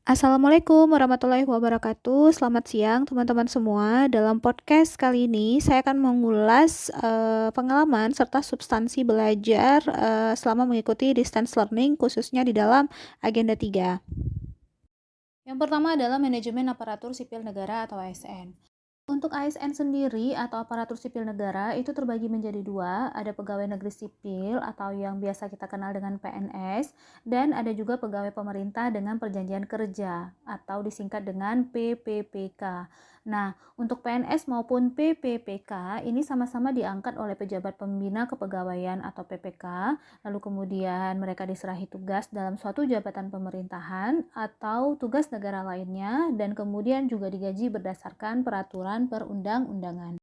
Assalamualaikum warahmatullahi wabarakatuh. Selamat siang teman-teman semua. Dalam podcast kali ini saya akan mengulas pengalaman serta substansi belajar selama mengikuti distance learning khususnya di dalam agenda 3. Yang pertama adalah manajemen aparatur sipil negara atau ASN. Untuk ASN sendiri atau aparatur sipil negara itu terbagi menjadi dua, ada pegawai negeri sipil atau yang biasa kita kenal dengan PNS, dan ada juga pegawai pemerintah dengan perjanjian kerja atau disingkat dengan PPPK. Nah, untuk PNS maupun PPPK ini sama-sama diangkat oleh pejabat pembina kepegawaian atau PPK, lalu kemudian mereka diserahi tugas dalam suatu jabatan pemerintahan atau tugas negara lainnya, dan kemudian juga digaji berdasarkan peraturan perundang-undangan.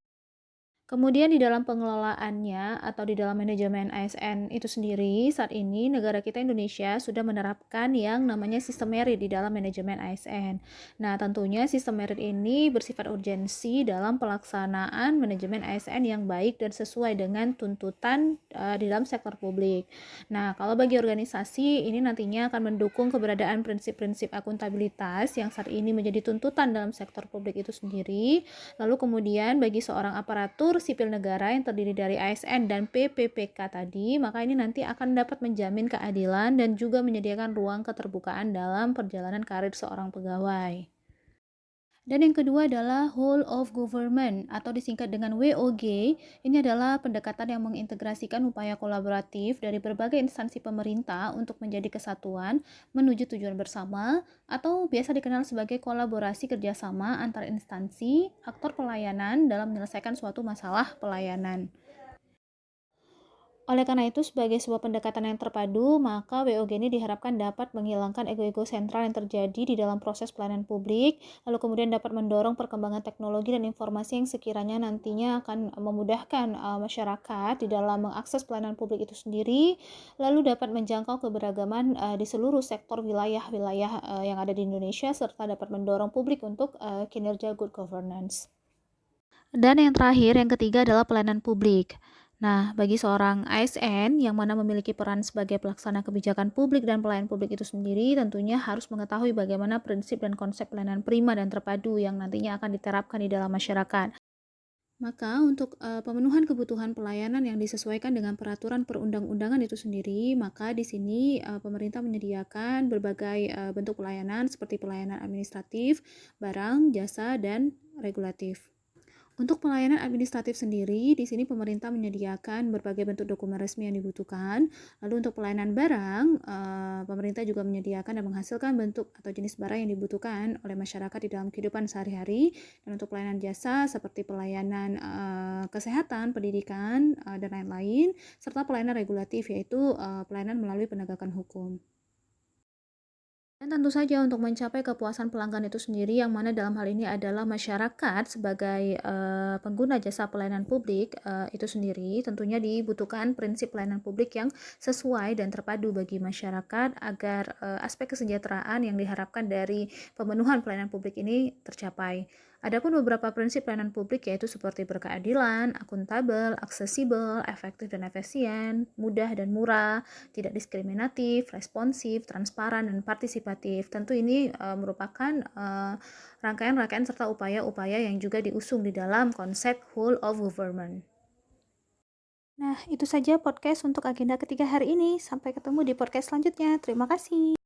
Kemudian di dalam pengelolaannya atau di dalam manajemen ASN itu sendiri, saat ini negara kita Indonesia sudah menerapkan yang namanya sistem merit di dalam manajemen ASN. Nah, tentunya sistem merit ini bersifat urgensi dalam pelaksanaan manajemen ASN yang baik dan sesuai dengan tuntutan di dalam sektor publik. Nah, kalau bagi organisasi ini nantinya akan mendukung keberadaan prinsip-prinsip akuntabilitas yang saat ini menjadi tuntutan dalam sektor publik itu sendiri. Lalu kemudian bagi seorang aparatur sipil negara yang terdiri dari ASN dan PPPK tadi, maka ini nanti akan dapat menjamin keadilan dan juga menyediakan ruang keterbukaan dalam perjalanan karir seorang pegawai. Dan yang kedua adalah whole of government atau disingkat dengan WOG. Ini adalah pendekatan yang mengintegrasikan upaya kolaboratif dari berbagai instansi pemerintah untuk menjadi kesatuan menuju tujuan bersama, atau biasa dikenal sebagai kolaborasi kerjasama antar instansi, aktor pelayanan dalam menyelesaikan suatu masalah pelayanan. Oleh karena itu, sebagai sebuah pendekatan yang terpadu, maka WOG ini diharapkan dapat menghilangkan ego-ego sentral yang terjadi di dalam proses pelayanan publik, lalu kemudian dapat mendorong perkembangan teknologi dan informasi yang sekiranya nantinya akan memudahkan masyarakat di dalam mengakses pelayanan publik itu sendiri, lalu dapat menjangkau keberagaman di seluruh sektor wilayah-wilayah yang ada di Indonesia, serta dapat mendorong publik untuk kinerja good governance. Dan yang terakhir, yang ketiga adalah pelayanan publik. Nah, bagi seorang ASN yang mana memiliki peran sebagai pelaksana kebijakan publik dan pelayan publik itu sendiri, tentunya harus mengetahui bagaimana prinsip dan konsep pelayanan prima dan terpadu yang nantinya akan diterapkan di dalam masyarakat. Maka untuk pemenuhan kebutuhan pelayanan yang disesuaikan dengan peraturan perundang-undangan itu sendiri, maka di sini pemerintah menyediakan berbagai bentuk pelayanan seperti pelayanan administratif, barang, jasa, dan regulatif. Untuk pelayanan administratif sendiri, di sini pemerintah menyediakan berbagai bentuk dokumen resmi yang dibutuhkan. Lalu untuk pelayanan barang, pemerintah juga menyediakan dan menghasilkan bentuk atau jenis barang yang dibutuhkan oleh masyarakat di dalam kehidupan sehari-hari. Dan untuk pelayanan jasa seperti pelayanan kesehatan, pendidikan, dan lain-lain, serta pelayanan regulatif yaitu pelayanan melalui penegakan hukum. Dan tentu saja untuk mencapai kepuasan pelanggan itu sendiri, yang mana dalam hal ini adalah masyarakat sebagai pengguna jasa pelayanan publik itu sendiri, tentunya dibutuhkan prinsip pelayanan publik yang sesuai dan terpadu bagi masyarakat agar aspek kesejahteraan yang diharapkan dari pemenuhan pelayanan publik ini tercapai. Adapun beberapa prinsip pelayanan publik yaitu seperti berkeadilan, akuntabel, aksesibel, efektif dan efisien, mudah dan murah, tidak diskriminatif, responsif, transparan, dan partisipatif. Tentu ini merupakan rangkaian-rangkaian serta upaya-upaya yang juga diusung di dalam konsep whole of government. Nah, itu saja podcast untuk agenda ketiga hari ini. Sampai ketemu di podcast selanjutnya. Terima kasih.